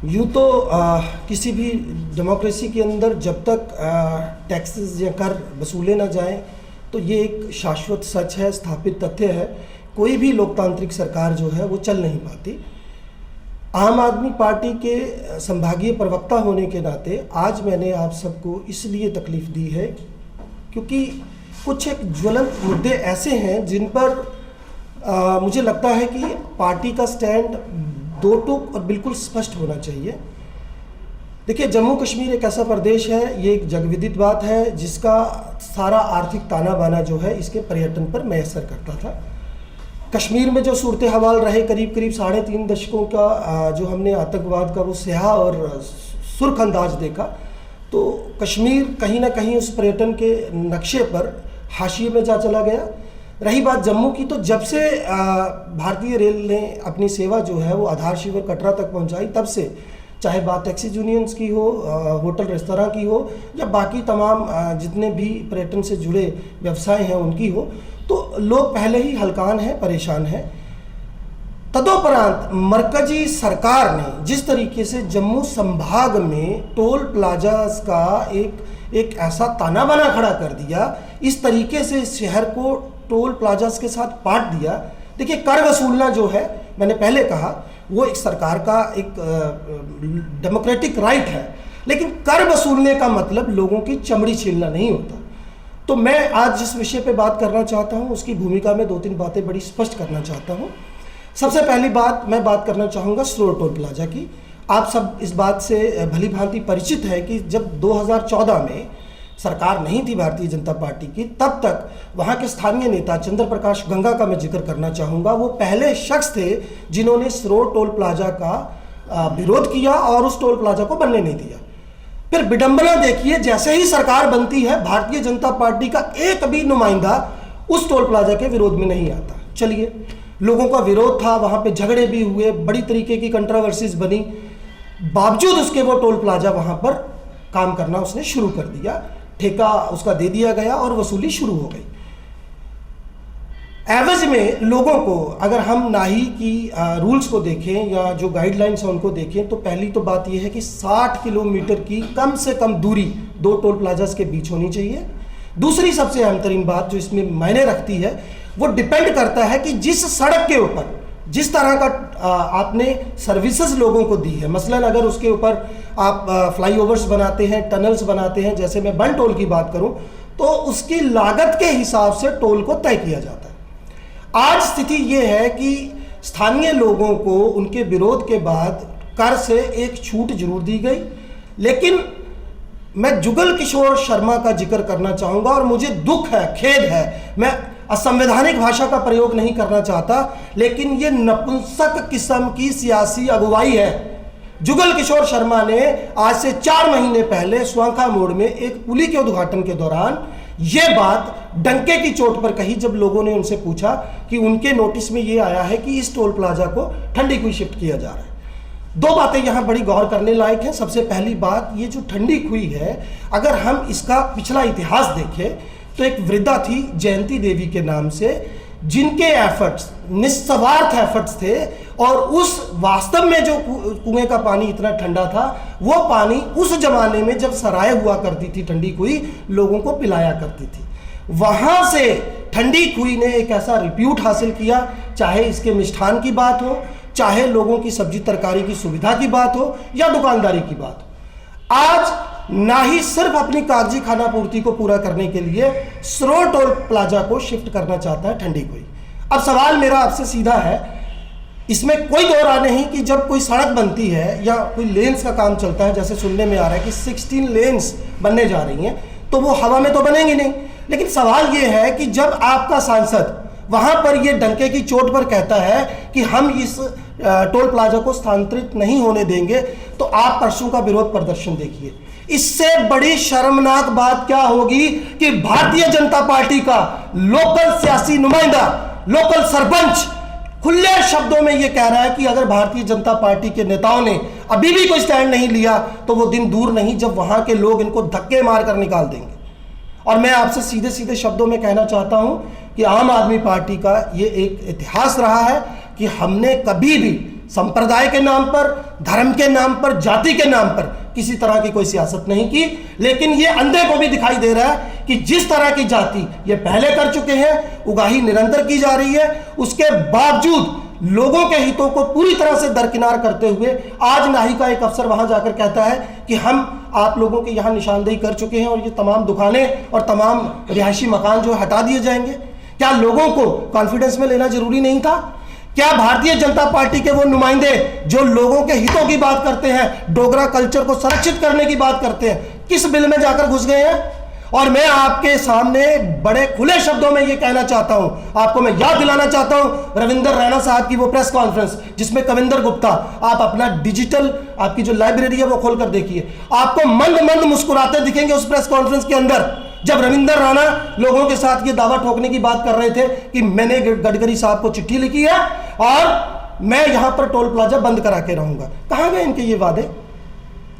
यूँ तो किसी भी डेमोक्रेसी के अंदर जब तक टैक्सेस या कर वसूले ना जाएं तो ये एक शाश्वत सच है, स्थापित तथ्य है। कोई भी लोकतांत्रिक सरकार जो है वो चल नहीं पाती। आम आदमी पार्टी के संभागीय प्रवक्ता होने के नाते आज मैंने आप सबको इसलिए तकलीफ़ दी है क्योंकि कुछ एक ज्वलंत मुद्दे ऐसे हैं जिन पर मुझे लगता है कि पार्टी का स्टैंड दो टूक और बिल्कुल स्पष्ट होना चाहिए। देखिए, जम्मू कश्मीर एक ऐसा प्रदेश है, ये एक जगविदित बात है जिसका सारा आर्थिक ताना बाना जो है इसके पर्यटन पर मैसर करता था। कश्मीर में जो सूरत हवाल रहे, करीब 3.5 दशकों का जो हमने आतंकवाद का वो स्याह और सुर्ख अंदाज देखा, तो कश्मीर कहीं ना कहीं उस पर्यटन के नक्शे पर हाशिए में जा चला गया। रही बात जम्मू की, तो जब से भारतीय रेल ने अपनी सेवा जो है वो आधार शिविर कटरा तक पहुंचाई, तब से चाहे बात टैक्सी यूनियंस की हो, होटल रेस्तरां की हो, या बाकी तमाम जितने भी पर्यटन से जुड़े व्यवसाय हैं उनकी हो, तो लोग पहले ही हलकान हैं, परेशान हैं। तदोपरांत मरकजी सरकार ने जिस तरीके से जम्मू संभाग में टोल प्लाजास का एक ऐसा ताना बाना खड़ा कर दिया, इस तरीके से शहर को टोल प्लाजास के साथ बांट दिया। देखिए, कर वसूलना जो है, मैंने पहले कहा, वो एक सरकार का एक डेमोक्रेटिक राइट है, लेकिन कर वसूलने का मतलब लोगों की चमड़ी छीलना नहीं होता। तो मैं आज जिस विषय पे बात करना चाहता हूँ उसकी भूमिका में 2-3 बातें बड़ी स्पष्ट करना चाहता हूँ। सबसे पहली बात मैं बात करना चाहूँगा स्रोर टोल प्लाजा की। आप सब इस बात से भली भांति परिचित है कि जब 2014 में सरकार नहीं थी भारतीय जनता पार्टी की, तब तक वहाँ के स्थानीय नेता चंद्र प्रकाश गंगा का मैं जिक्र करना चाहूँगा। वो पहले शख्स थे जिन्होंने स्रोर टोल प्लाजा का विरोध किया और उस टोल प्लाजा को बनने नहीं दिया। फिर विडंबना देखिए, जैसे ही सरकार बनती है भारतीय जनता पार्टी का एक भी नुमाइंदा उस टोल प्लाजा के विरोध में नहीं आता। चलिए, लोगों का विरोध था, वहाँ पे झगड़े भी हुए, बड़ी तरीके की कंट्रोवर्सीज बनी, बावजूद उसके वो टोल प्लाजा वहाँ पर काम करना उसने शुरू कर दिया, ठेका उसका दे दिया गया और वसूली शुरू हो गई। एवज में लोगों को, अगर हम नाही की रूल्स को देखें या जो गाइडलाइंस हैं उनको देखें, तो पहली तो बात यह है कि 60 किलोमीटर की कम से कम दूरी 2 टोल प्लाजास के बीच होनी चाहिए। दूसरी सबसे अहम तरीन बात जो इसमें मायने रखती है, वो डिपेंड करता है कि जिस सड़क के ऊपर जिस तरह का आपने सर्विसेज लोगों को दी है, मसलन अगर उसके ऊपर आप फ्लाईओवर्स बनाते हैं, टनल्स बनाते हैं, जैसे मैं बन टोल की बात करूं, तो उसकी लागत के हिसाब से टोल को तय किया जाता है। आज स्थिति यह है कि स्थानीय लोगों को उनके विरोध के बाद कर से एक छूट जरूर दी गई, लेकिन मैं जुगल किशोर शर्मा का जिक्र करना चाहूँगा और मुझे दुख है, खेद है, मैं असंवैधानिक भाषा का प्रयोग नहीं करना चाहता, लेकिन ये नपुंसक किस्म की सियासी अगुवाई है। जुगल किशोर शर्मा ने आज से 4 महीने पहले स्वांखा मोड़ में एक पुली के उद्घाटन के दौरान ये बात डंके की चोट पर कही, जब लोगों ने उनसे पूछा कि उनके नोटिस में ये आया है कि इस टोल प्लाजा को ठंडी कुई शिफ्ट किया जा रहा है। 2 बातें यहाँ बड़ी गौर करने लायक हैं। सबसे पहली बात, ये जो ठंडी कुई है, अगर हम इसका पिछला इतिहास देखें तो एक वृद्धा थी जयंती देवी के नाम से, जिनके एफर्ट्स निस्वार्थ एफर्ट्स थे, और उस वास्तव में जो कुएं का पानी इतना ठंडा था, वो पानी उस जमाने में जब सराय हुआ करती थी ठंडी कुई, लोगों को पिलाया करती थी। वहां से ठंडी कुई ने एक ऐसा रिप्यूट हासिल किया, चाहे इसके मिष्ठान की बात हो, चाहे लोगों की सब्जी तरकारी की सुविधा की बात हो, या दुकानदारी की बात हो। आज ना ही सिर्फ अपनी कागजी खाना पूर्ति को पूरा करने के लिए स्रोर टोल प्लाजा को शिफ्ट करना चाहता है ठंडी कुई। अब सवाल मेरा आपसे सीधा है, इसमें कोई दो राय नहीं कि जब कोई सड़क बनती है या कोई लेन्स का काम चलता है, जैसे सुनने में आ रहा है कि 16 लेन्स बनने जा रही हैं, तो वो हवा में तो बनेंगी नहीं। लेकिन सवाल ये है कि जब आपका सांसद वहां पर ये डंके की चोट पर कहता है कि हम इस टोल प्लाजा को स्थानांतरित नहीं होने देंगे, तो आप परसों का विरोध प्रदर्शन देखिए। इससे बड़ी शर्मनाक बात क्या होगी कि भारतीय जनता पार्टी का लोकल सियासी नुमाइंदा, लोकल सरपंच खुले शब्दों में यह कह रहा है कि अगर भारतीय जनता पार्टी के नेताओं ने अभी भी कोई स्टैंड नहीं लिया तो वो दिन दूर नहीं जब वहां के लोग इनको धक्के मारकर निकाल देंगे। और मैं आपसे सीधे सीधे शब्दों में कहना चाहता हूं कि आम आदमी पार्टी का ये एक इतिहास रहा है कि हमने कभी भी संप्रदाय के नाम पर, धर्म के नाम पर, जाति के नाम पर किसी तरह की कोई सियासत नहीं की। लेकिन ये अंधे को भी दिखाई दे रहा है कि जिस तरह की जाति ये पहले कर चुके हैं, उगाही निरंतर की जा रही है, उसके बावजूद लोगों के हितों को पूरी तरह से दरकिनार करते हुए आज नाही का एक अफसर वहां जाकर कहता है कि हम आप लोगों के यहां निशानदेही कर चुके हैं और ये तमाम दुकानें और तमाम रिहायशी मकान जो हटा दिए जाएंगे। क्या लोगों को कॉन्फिडेंस में लेना जरूरी नहीं था? क्या भारतीय जनता पार्टी के वो नुमाइंदे जो लोगों के हितों की बात करते हैं, डोगरा कल्चर को संरक्षित करने की बात करते हैं, किस बिल में जाकर घुस गए हैं? और मैं आपके सामने बड़े खुले शब्दों में ये कहना चाहता हूं, आपको मैं याद दिलाना चाहता हूं रविंदर रैना साहब की वो प्रेस कॉन्फ्रेंस जिसमें कविंदर गुप्ता, आप अपना डिजिटल आपकी जो लाइब्रेरी है वो खोलकर देखिए, आपको मंद मंद मुस्कुराते दिखेंगे उस प्रेस कॉन्फ्रेंस के अंदर, जब रविंदर राणा लोगों के साथ ये दावा ठोकने की बात कर रहे थे कि मैंने गडकरी साहब को चिट्ठी लिखी है और मैं यहां पर टोल प्लाजा बंद करा के रहूंगा। कहां गए इनके ये वादे?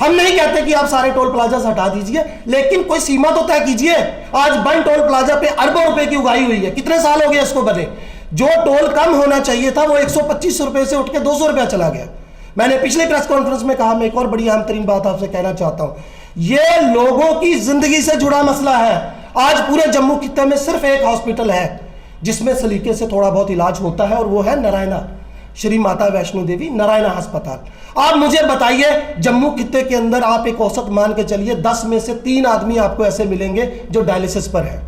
हम नहीं कहते कि आप सारे टोल प्लाजा हटा दीजिए, लेकिन कोई सीमा तो तय कीजिए। आज बंद टोल प्लाजा पे अरबों रुपए की उगाही हुई है, कितने साल हो गए इसको बने? जो टोल कम होना चाहिए था वो 125 रुपए से उठ के 200 रुपया चला गया। मैंने पिछले प्रेस कॉन्फ्रेंस में कहा, मैं एक और बड़ी अहम तरीन बात आपसे कहना चाहता हूं, ये लोगों की जिंदगी से जुड़ा मसला है। आज पूरे जम्मू खित्ते में सिर्फ एक हॉस्पिटल है जिसमें सलीके से थोड़ा बहुत इलाज होता है और वो है नारायणा, श्री माता वैष्णो देवी नारायणा अस्पताल। आप मुझे बताइए, जम्मू खित्ते के अंदर आप एक औसत मान के चलिए 10 में से 3 आदमी आपको ऐसे मिलेंगे जो डायलिसिस पर है,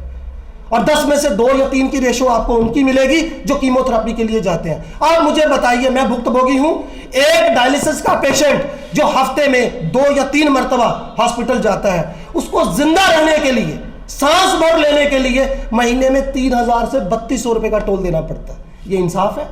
और 10 में से 2 या 3 की रेशो आपको उनकी मिलेगी जो कीमोथेरेपी के लिए जाते हैं। आप मुझे बताइए, मैं भुक्तभोगी हूं, एक डायलिसिस का पेशेंट जो हफ्ते में 2 या 3 मरतबा हॉस्पिटल जाता है, उसको जिंदा रहने के लिए, सांस भर लेने के लिए महीने में 3000 से 3200 रुपए का टोल देना पड़ता है। ये इंसाफ है?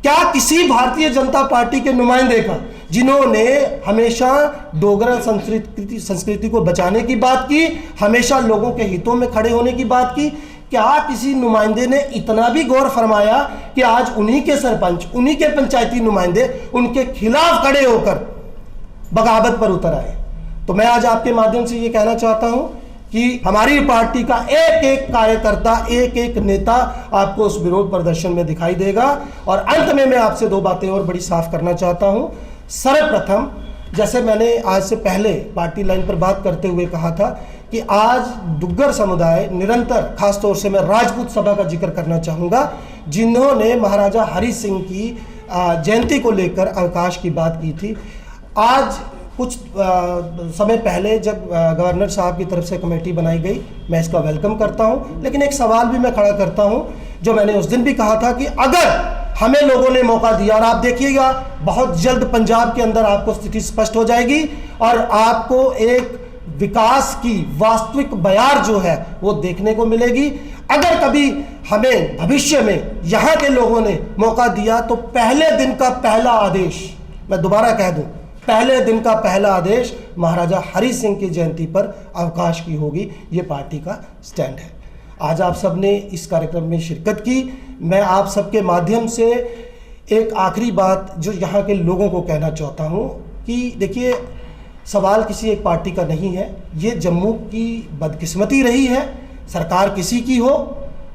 क्या किसी भारतीय जनता पार्टी के नुमाइंदे का, जिन्होंने हमेशा डोगरा संस्कृति को बचाने की बात की, हमेशा लोगों के हितों में खड़े होने की बात की, क्या किसी नुमाइंदे ने इतना भी गौर फरमाया कि आज उन्हीं के सरपंच, उन्हीं के पंचायती नुमाइंदे उनके खिलाफ खड़े होकर बगावत पर उतर आए? तो मैं आज आपके माध्यम से ये कहना चाहता हूं कि हमारी पार्टी का एक एक कार्यकर्ता, एक एक नेता आपको उस विरोध प्रदर्शन में दिखाई देगा। और अंत में मैं आपसे 2 बातें और बड़ी साफ करना चाहता हूं। सर्वप्रथम, जैसे मैंने आज से पहले पार्टी लाइन पर बात करते हुए कहा था कि आज डुग्गर समुदाय निरंतर, खासतौर से मैं राजपूत सभा का जिक्र करना चाहूँगा, जिन्होंने महाराजा हरि सिंह की जयंती को लेकर अवकाश की बात की थी। आज कुछ समय पहले जब गवर्नर साहब की तरफ से कमेटी बनाई गई, मैं इसका वेलकम करता हूं, लेकिन एक सवाल भी मैं खड़ा करता हूं जो मैंने उस दिन भी कहा था कि अगर हमें लोगों ने मौका दिया, और आप देखिएगा बहुत जल्द पंजाब के अंदर आपको स्थिति स्पष्ट हो जाएगी और आपको एक विकास की वास्तविक बयार जो है वो देखने को मिलेगी। अगर कभी हमें भविष्य में यहाँ के लोगों ने मौका दिया तो पहले दिन का पहला आदेश, मैं दोबारा कह दूं, पहले दिन का पहला आदेश महाराजा हरि सिंह की जयंती पर अवकाश की होगी। ये पार्टी का स्टैंड है। आज आप सब ने इस कार्यक्रम में शिरकत की। मैं आप सबके माध्यम से एक आखिरी बात जो यहाँ के लोगों को कहना चाहता हूँ कि देखिए, सवाल किसी एक पार्टी का नहीं है, ये जम्मू की बदकिस्मती रही है। सरकार किसी की हो,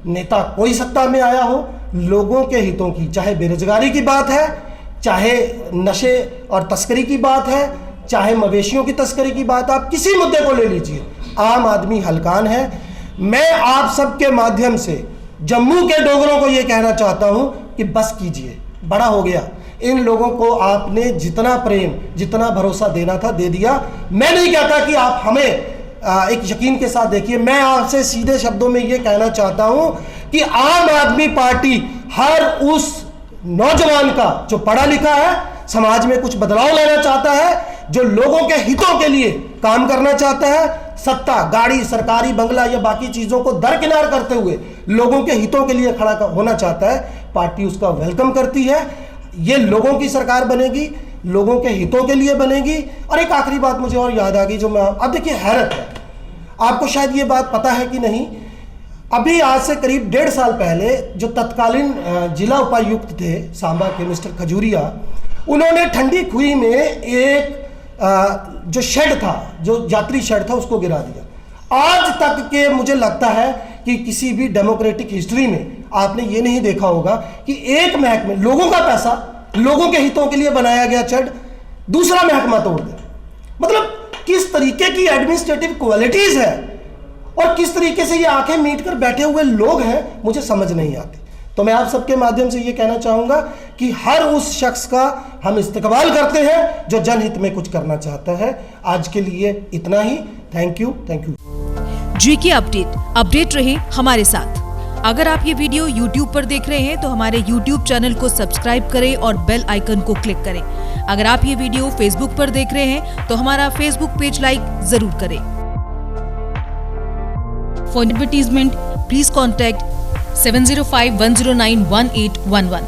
नेता कोई सत्ता में आया हो, लोगों के हितों की, चाहे बेरोजगारी की बात है, चाहे नशे और तस्करी की बात है, चाहे मवेशियों की तस्करी की बात, आप किसी मुद्दे को ले लीजिए, आम आदमी हलकान है। मैं आप सबके माध्यम से जम्मू के डोगरों को ये कहना चाहता हूँ कि बस कीजिए, बड़ा हो गया। इन लोगों को आपने जितना प्रेम, जितना भरोसा देना था दे दिया। मैं नहीं कहता कि आप हमें एक यकीन के साथ देखिए, मैं आपसे सीधे शब्दों में ये कहना चाहता हूँ कि आम आदमी पार्टी हर उस नौजवान का जो पढ़ा लिखा है, समाज में कुछ बदलाव लाना चाहता है, जो लोगों के हितों के लिए काम करना चाहता है, सत्ता, गाड़ी, सरकारी बंगला या बाकी चीजों को दरकिनार करते हुए लोगों के हितों के लिए खड़ा होना चाहता है, पार्टी उसका वेलकम करती है। ये लोगों की सरकार बनेगी, लोगों के हितों के लिए बनेगी। और एक आखिरी बात मुझे और याद आ गई जो मैं, अब देखिए हैरत है, आपको शायद ये बात पता है कि नहीं, अभी आज से करीब 1.5 साल पहले जो तत्कालीन जिला उपायुक्त थे सांबा के मिस्टर खजूरिया, उन्होंने ठंडी खुई में एक जो शेड था, जो यात्री शेड था, उसको गिरा दिया। आज तक के मुझे लगता है कि किसी भी डेमोक्रेटिक हिस्ट्री में आपने ये नहीं देखा होगा कि एक महकमे, लोगों का पैसा, लोगों के हितों के लिए बनाया गया चड दूसरा महकमा तोड़ दे। मतलब किस तरीके की एडमिनिस्ट्रेटिव क्वालिटीज है और किस तरीके से ये आंखें मीट कर बैठे हुए लोग हैं, मुझे समझ नहीं आती। तो मैं आप सबके माध्यम से ये कहना चाहूंगा कि हर उस शख्स का हम इस्तकबाल करते हैं जो जनहित में कुछ करना चाहता है। आज के लिए इतना ही। Thank you. जीके अपडेट रहे हमारे साथ। अगर आप ये वीडियो YouTube पर देख रहे हैं तो हमारे YouTube चैनल को सब्सक्राइब करें और बेल आइकन को क्लिक करें। अगर आप ये वीडियो Facebook पर देख रहे हैं तो हमारा Facebook पेज लाइक जरूर करें। For advertisement please contact 705-109-1811।